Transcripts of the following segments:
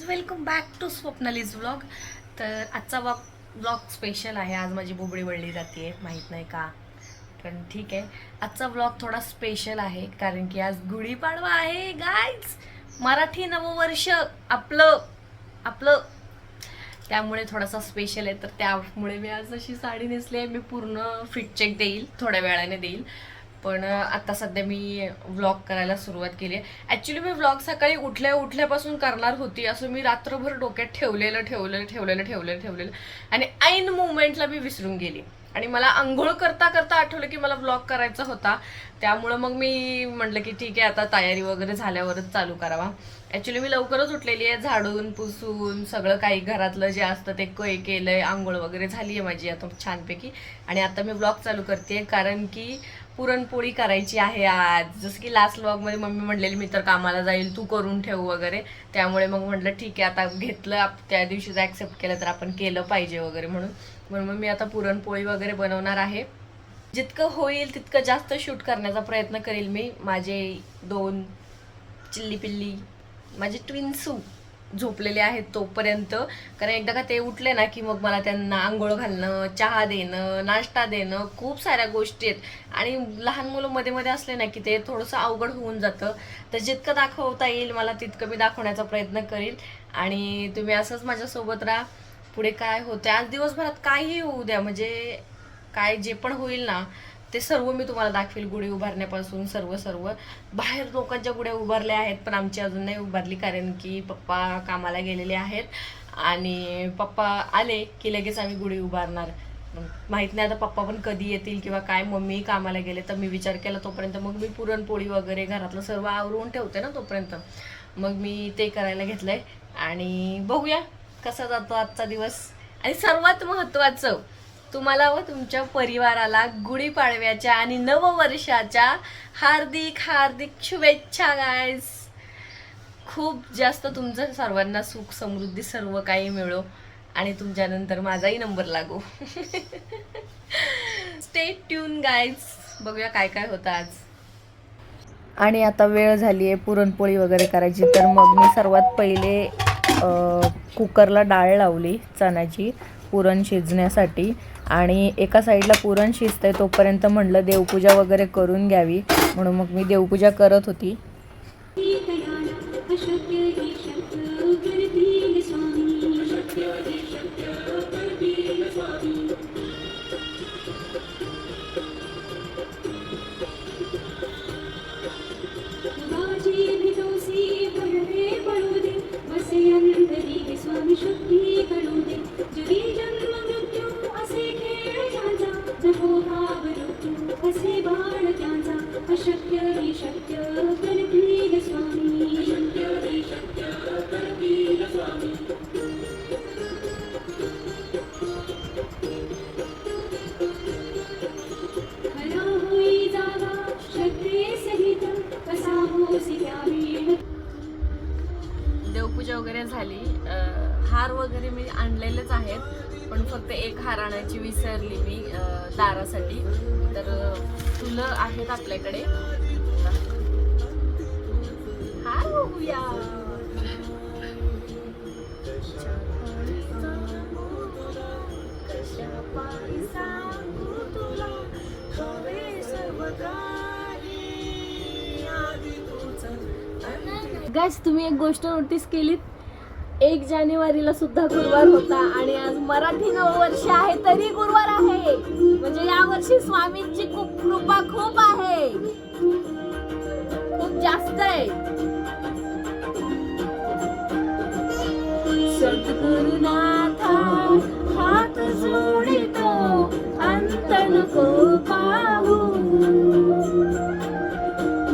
Welcome back to Swapnali's vlog. तर आजचा vlog special आहे. आज माझी बोबडी वळली जाते, माहीत नाही का, पण ठीक आहे. आजचा व्लॉग थोडा स्पेशल आहे कारण की आज गुढीपाडवा आहे गाईज. मराठी नववर्ष आपलं आपलं त्यामुळे थोडासा स्पेशल आहे. तर त्यामुळे मी आज अशी साडी नेसली आहे. मी पूर्ण फिट चेक देईल, थोड्या वेळाने देईल, पण आता सध्या मी व्लॉग करायला सुरुवात केली आहे. ॲक्च्युली मी व्लॉग सकाळी उठल्यापासून करणार होती, असं मी रात्रभर डोक्यात ठेवलेलं आणि ऐन मुवमेंटला मी विसरून गेली. आणि मला आंघोळ करता करता आठवलं की मला व्लॉग करायचा होता. त्यामुळं मग मी म्हटलं की ठीक आहे, आता तयारी वगैरे झाल्यावरच चालू करावा. ॲक्च्युली मी लवकरच उठलेली आहे, झाडून पुसून सगळं काही घरातलं जे असतं ते केलंय, आंघोळ वगैरे झाली आहे माझी आता छानपैकी. आणि आता मी व्लॉग चालू करते कारण की पुरणपोळी करायची आहे आज. जसं की लास्ट व्लॉगमध्ये मम्मी म्हणलेली मी तर कामाला जाईल, तू करून ठेव वगैरे. त्यामुळे मग म्हटलं ठीक आहे, आता घेतलं त्या दिवशीच ॲक्सेप्ट केलं तर आपण केलं पाहिजे वगैरे म्हणून मग मी आता पुरणपोळी वगैरे बनवणार आहे. जितकं होईल तितकं जास्त शूट करण्याचा प्रयत्न करेल मी. माझे 2 चिल्ली पिल्ली, माझे ट्विन्सू झोपलेले आहेत तोपर्यंत. कारण एकदा का ते उठले ना की मग मला त्यांना आंघोळ घालणं, चहा देणं, नाश्ता देणं, खूप साऱ्या गोष्टी आहेत. आणि लहान मुलं मध्ये मध्ये असले ना की ते थोडंसं अवघड होऊन जातं. तर जितकं दाखवता येईल मला तितकं मी दाखवण्याचा प्रयत्न करील. आणि तुम्ही असंच माझ्यासोबत राहा. पुढे काय होतं आज दिवसभरात काहीही होऊ द्या, म्हणजे काय जे पण होईल ना ते सर्व मी तुम्हाला दाखवेल. गुढी उभारण्यापासून सर्व बाहेर लोकांच्या गुढ्या उभारल्या आहेत, पण आमची अजून नाही उभारली कारण की पप्पा कामाला गेलेले आहेत. आणि पप्पा आले की लगेच आम्ही गुढी उभारणार. माहीत नाही आता पप्पा पण कधी येतील किंवा काय. मम्मी कामाला गेले तर मी विचार केला तोपर्यंत मग मी पुरणपोळी वगैरे घरातलं सर्व आवरून ठेवते ना तोपर्यंत. मग मी ते करायला घेतलंय आणि बघूया कसा जातो आजचा दिवस. आणि सर्वात महत्त्वाचं, तुम्हाला व तुमच्या परिवाराला गुढीपाडव्याच्या आणि नववर्षाच्या हार्दिक हार्दिक शुभेच्छा गाईज. खूप जास्त तुमचं सर्वांना सुख समृद्धी सर्व काही मिळो आणि तुमच्यानंतर माझाही नंबर लागो. Stay tune guys. बघूया काय काय होतं आज. आणि आता वेळ झाली आहे पुरणपोळी वगैरे करायची. तर मग मी सर्वात पहिले कुकरला डाळ लावली चण्याची पुरण शिजण्यासाठी. आणि एका साईडला पुरण शिजतंय तोपर्यंत म्हटलं देवपूजा वगैरे करून घ्यावी, म्हणून मग मी देवपूजा करत होती. देवपूजा वगैरे झाली. हार वगैरे मी आणलेलेच आहेत, पण फक्त एक हार आणायची विसरली मी दारासाठी. तर फुलं आहेत आपल्याकडे. हार बघूया. गाईस, तुम्ही एक गोष्ट नोटीस केलीत, 1 जानेवारीला सुद्धा गुरुवार होता आणि आज मराठी नववर्ष आहे तरी गुरुवार आहे. म्हणजे या वर्षी स्वामींची खूप कृपा खूप आहे, खूप जास्त आहे. सद्गुरुनाथा हात जोडितो अंत नको पाहू,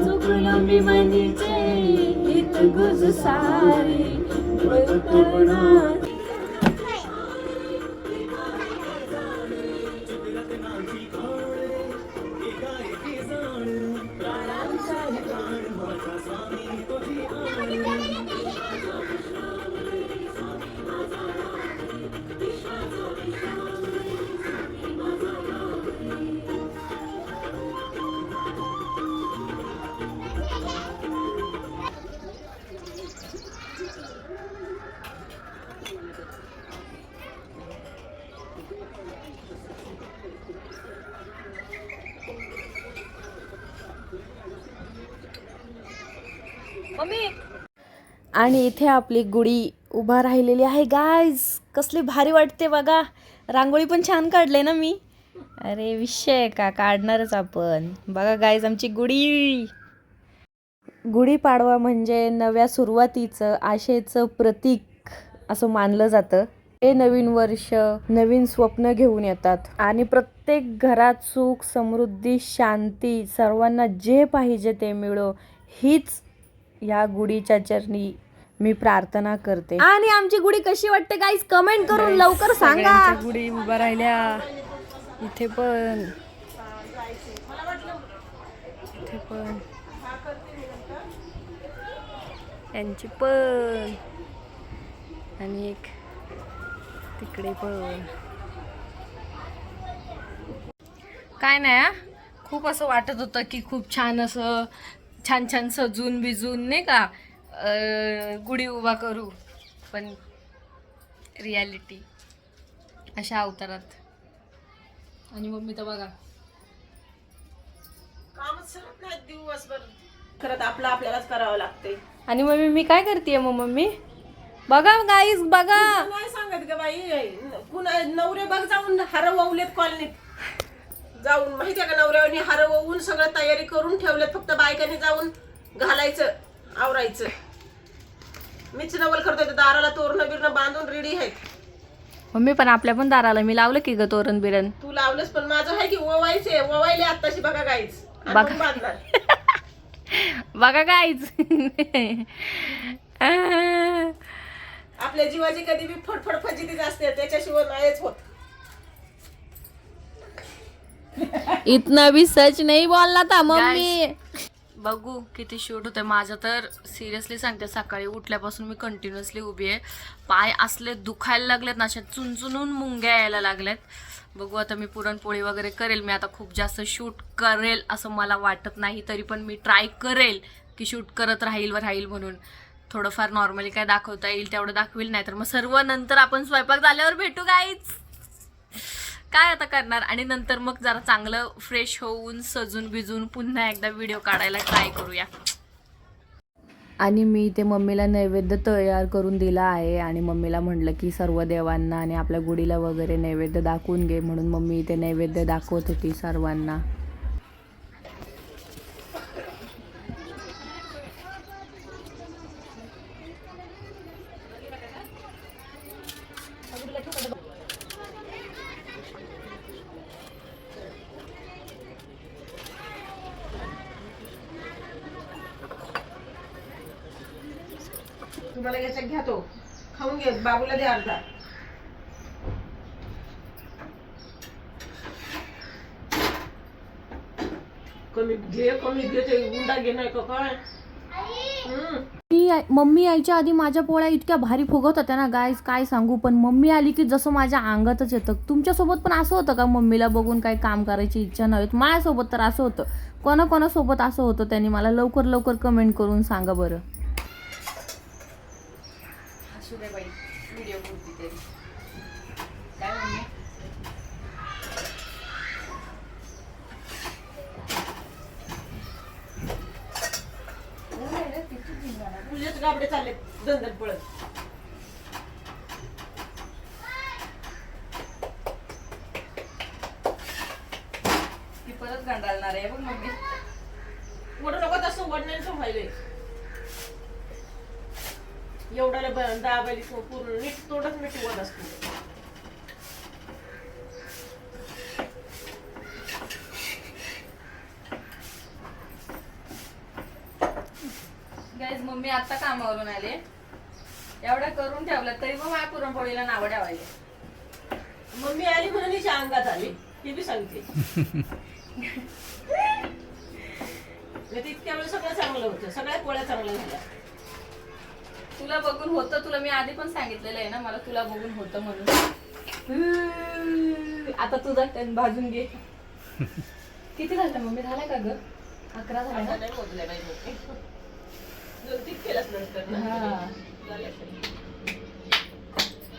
चुकलो मी म्हणीचे हित गुज सारी मम्मी. आणि इथे आपली गुढी उभा राहिलेली आहे गाईज. कसली भारी वाटते बघा. रांगोळी पण छान काढले ना मी. अरे विषय का काढणारच आपण. बघा गाईज आमची गुढी. गुढीपाडवा म्हणजे नव्या सुरुवातीचं आशेचं प्रतीक असं मानलं जातं. हे नवीन वर्ष नवीन स्वप्न घेऊन येतात आणि प्रत्येक घरात सुख समृद्धी शांती सर्वांना जे पाहिजे ते मिळो हीच या गुढीच्या चरणी मी प्रार्थना करते. आणि आमची गुढी कशी वाटते गाईस कमेंट करून लवकर सांगा. गुढी उभा राहिल्या इथे पण इथे पण यांची पण आणि एक तिकडे पण. काय नाही खूप असं वाटत होतं की खूप छान असं छान छान सजून बिजून नाही का गुढी उभा करू, पण रियालिटी अशा अवतारात. आणि मम्मी तर बघा कामच सरत नाही दिवसभर करत आपलं आपल्यालाच करावं लागते. आणि मम्मी मी काय करते मग मम्मी बघा गाईस बघा. नाही सांगत का बाई कुणा नवरे बघ जाऊन हार वावलेत कॉलनीत जाऊन माहितीये का नवऱ्याने हार वावून सगळं तयारी करून ठेवलेत फक्त बायकांनी जाऊन घालायचं आवरायचं. मीच नवल करतोय दाराला तोरण बिरण बांधून रेडी आहेत. मम्मी पण आपल्या पण दाराला मी लावलं की ग तोरण बिरण. तू लावलंस पण माझं आहे की ओवायचे ओवायले आत्ताशी बघा गाईच बघा. बांधणार बघा गाईच. आपल्या जीवाची कधी बी फडफड फजितीच असते त्याच्याशिवाय नाहीच होत. इतना भी सच नाही बोलला था मम्मी. बघू किती शूट होते माझं तर सिरियसली सांगते. सकाळी उठल्यापासून मी कंटिन्युअसली उभी आहे. पाय असले दुखायला लागलेत ना अशा चुनचुनून मुंग्या यायला लागल्यात. बघू आता मी पुरणपोळी वगैरे करेल. मी आता खूप जास्त शूट करेल असं मला वाटत नाही, तरी पण मी ट्राय करेल की शूट करत राहील म्हणून. थोडंफार नॉर्मली काय दाखवता येईल तेवढं दाखवेल, नाही तर मग सर्व नंतर आपण स्वयंपाक झाल्यावर भेटू गाईच. काय आता करणार. आणि नंतर मग जरा चांगलं फ्रेश होऊन सजून बिजून पुन्हा एकदा व्हिडिओ काढायला ट्राय करूया. आणि मी ते मम्मीला नैवेद्य तयार करून दिला आहे आणि मम्मीला म्हटलं की सर्व देवांना आणि आपल्या गुढीला वगैरे नैवेद्य दाखवून घे, म्हणून मम्मी ते नैवेद्य दाखवत होती सर्वांना. तुम्हाला याच्यात घ्या तो खाऊन घे बाबूला दे अर्धा. कमी घे ते गुंडा घे नाही का काय. मम्मी यायच्या आधी माझ्या पोळ्या इतक्या भारी फुगत होत्या ना गाईस काय सांगू. पण मम्मी आली की जसं माझ्या अंगातच येतं. तुमच्यासोबत पण असं होतं का मम्मीला बघून काही काम करायची इच्छा नव्हती. माझ्यासोबत तर असं होतं. कोणाकोणासोबत असं होतं त्यांनी मला लवकर लवकर कमेंट करून सांगा बरं. बाई व्हिडिओ करते तरी काय मम्मी. तुझेच गाबडे चालले दंदन पळत. ती परत गांडाळणार आहे बघ मम्मी. ओढ नको तसं वडण्याचं व्हायलंय. एवढ्याला दाबायली पूर्ण नीट तोडच मीठ वड असतो. गाईज मम्मी आता कामावरून आले. एवढ्या करून ठेवल्या तरी मग माझ्या पुरणपोळीला नावं ठेवायले. मम्मी आली म्हणून हिच्या अंगात आली ती बी सांगते. इतक्या वेळ सगळं चांगलं होतं. सगळ्या पोळ्या चांगल्या झाल्या. तुला बघून होतं. तुला मी आधी पण सांगितलेलं आहे ना मला तुला बघून होतं म्हणून. आता तुझा भाजून घे. किती झालं मम्मी. झालाय का ग 11 झाला. नाही मोजल्या बाई मोठे 2-3 केलंच नंतर.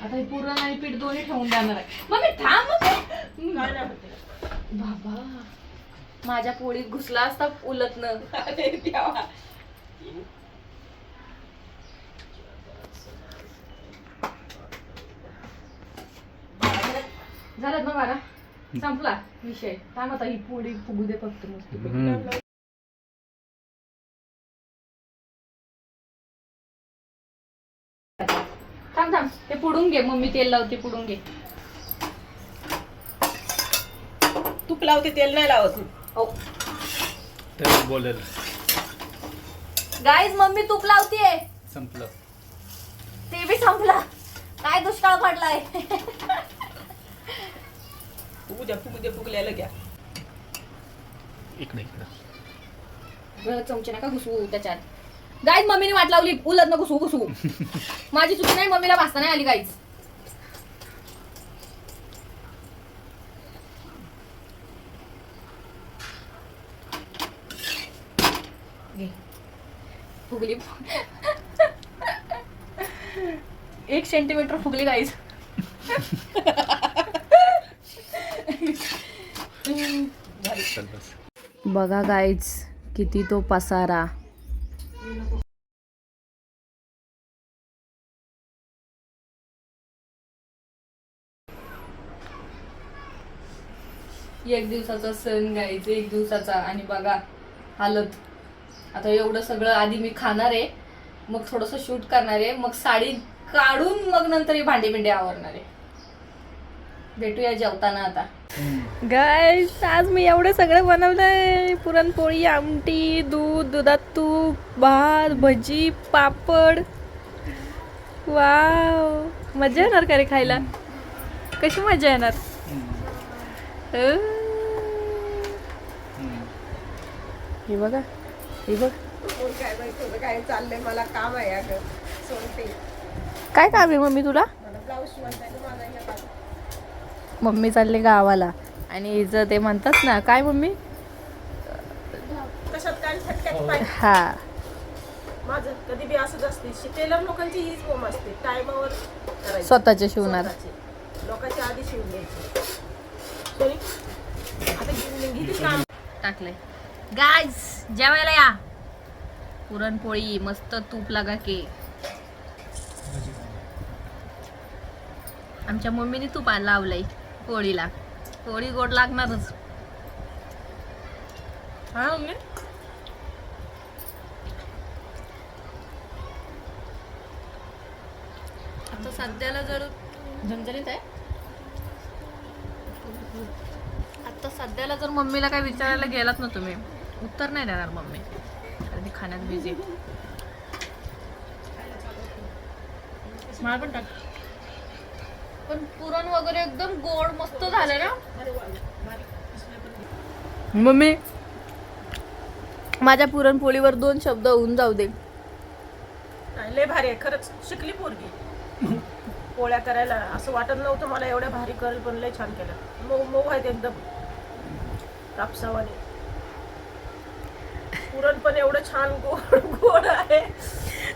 आता हे पुरण आणि पीठ दोन्ही ठेवून देणार आहे. मग मी थांब. काय नाही होते. बाबा माझ्या पोळीत घुसला असता उलटनं. अरे देवा. झालं ना बारा संपला विषय. थांब आता ही पोळी फुगू दे फक्त मस्त. थांब थांब ते पुडून घे. मम्मी तेल लावते पुडून घे. तूप लावते तेल नाही लावत. हो तर बोलेल गाईज मम्मी तूप लावतीये. संपलं. ते बी संपला. काय दुष्काळ पडलाय. फुगू दे फुगल्याला घ्या. इकडे चमचे नका घुसवू त्याच्यात. गाईज मम्मीने वाट लावली उलट न घुसवू. माझी चुकी नाही. मम्मीला भासता नाही आली गाईज. फुगली. 1 सेंटीमीटर फुगली गाईज. चल बस. बघा गाईज किती तो पसारा. एक दिवसाचा सण गाईज. 1 दिवसाचा. आणि बघा हालत. आता एवढं सगळं आधी मी खाणार आहे. मग थोडस शूट करणार आहे. मग साडी काढून मग नंतर ही भांडी बिंडी आवरणार आहे. भेटूया जेवताना आता. गाईस आज मी एवढं सगळं बनवलंय. पुरणपोळी, आमटी, दूध, दुधात तूप, भात, भजी, पापड. वाव मजा येणार का रे खायला. कशी मजा येणार. हे बघा हे बघ. काय बाई काय चाललंय. मला काम आहे अगं. सोडते. काय काम आहे मम्मी तुला. मला ब्लाऊज शिवायचा आहे. माझा हे बघ. मम्मी चालले गावाला. आणि हिचं ते म्हणतात ना काय मम्मी. कशात काय फटक्यात पाय. हा माझं कधी बी असंच असते. टेलर लोकांची हीच बोम असते. टायमावर करायची. स्वतःचे शिवणार. स्वतःचे. लोकांच्या आधी शिवून घ्यायची. सोनी आता किती काम टाकलंय. गाईज जेवायला या. पुरणपोळी मस्त तूप लागा के. आमच्या मम्मीने तूप लावलंय पोळीला. पोळी गोड लागणारच. हा मम्मी. आता सध्याला जर झणझणीत आहे. आता सध्याला जर मम्मीला काय विचारायला गेलात ना तुम्ही उत्तर नाही देणार मम्मी. कारण ती खाण्यात बिझी. मला पण टाक. पण पुरण वगैरे एकदम गोड मस्त झालं ना मम्मी. माझ्या पुरणपोळीवर 2 शब्द होऊन जाऊ दे. नाही, लय भारी आहे खरंच. शिकली पोरगी पोळ्या करायला. असं वाटत नव्हतं मला एवढ्या भारी करेल. पण लय छान केलं. मऊ मऊ आहेत एकदम कापसावाने. पुरण पण एवढं छान गोड गोड आहे.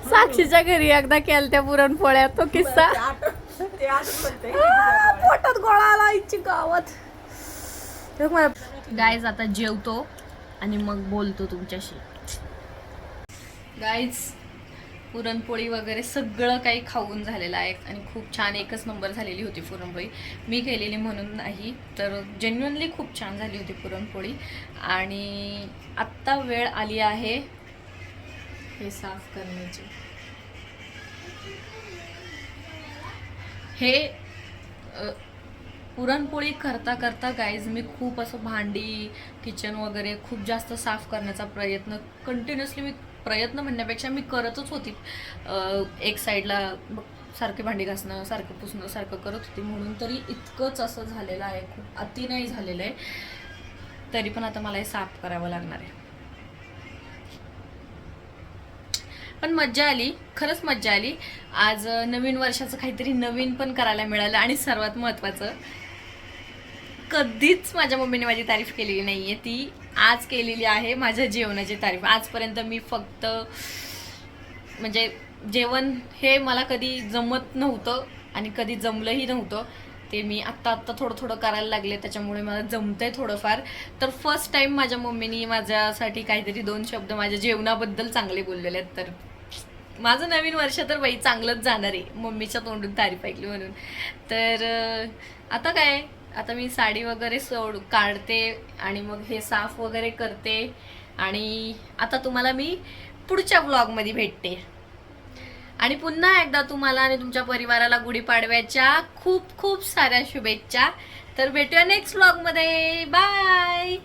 साक्षीच्या घरी एकदा केल त्या पुरणपोळ्या. तो किस्सा ते आठवण म्हणते. पोटात गोळा आला इच्छी गावात. गाईज आता जेवतो आणि मग बोलतो तुमच्याशी. गाईज पुरणपोळी वगैरे सगळं काही खाऊन झालेलं आहे. आणि खूप छान एकच नंबर झालेली होती पुरणपोळी. मी केलेली म्हणून नाही तर जेन्युअनली खूप छान झाली होती पुरणपोळी. आणि आत्ता वेळ आली आहे हे साफ करण्याची. हे पुरणपोळी करता करता गाईज मी खूप असं भांडी किचन वगैरे खूप जास्त साफ करण्याचा प्रयत्न कंटिन्युअसली मी प्रयत्न म्हणण्यापेक्षा मी करतच होती. एक साईडला सारखे भांडी घासणं सारखं पुसणं सारखं करत होती. म्हणून तरी इतकंच असं झालेलं आहे. खूप अति नाही झालेलं आहे. तरी पण आता मला हे साफ करावं लागणार आहे. पण मज्जा आली. खरंच मज्जा आली. आज नवीन वर्षाचं काहीतरी नवीन पण करायला मिळालं. आणि सर्वात महत्त्वाचं कधीच माझ्या मम्मीने माझी तारीफ केलेली नाही आहे. ती आज केलेली आहे माझ्या जेवणाची तारीफ. आजपर्यंत मी फक्त म्हणजे जेवण हे मला कधी जमत नव्हतं आणि कधी जमलंही नव्हतं. ते मी आत्ता थोडं थोडं करायला लागले, त्याच्यामुळे मला जमतंय थोडंफार. तर फर्स्ट टाइम माझ्या मम्मीनी माझ्यासाठी काहीतरी 2 शब्द माझ्या जेवणाबद्दल चांगले बोललेले आहेत. तर माझं नवीन वर्ष तर बाई चांगलंच जाणार आहे, मम्मीच्या तोंडून तारीफ ऐकली म्हणून. तर आता काय, आता मी साडी वगैरे काढते आणि मग हे साफ वगैरे करते. आणि आता तुम्हाला मी पुढच्या व्लॉगमध्ये भेटते. आणि पुन्हा एकदा तुम्हाला आणि तुमच्या परिवाराला गुढीपाडव्याच्या खूप खूप साऱ्या शुभेच्छा. तर भेटूया नेक्स्ट व्लॉगमध्ये. बाय.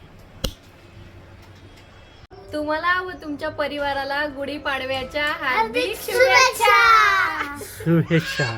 तुम्हाला व तुमच्या परिवाराला गुढीपाडव्याच्या हार्दिक शुभेच्छा. शुभेच्छा.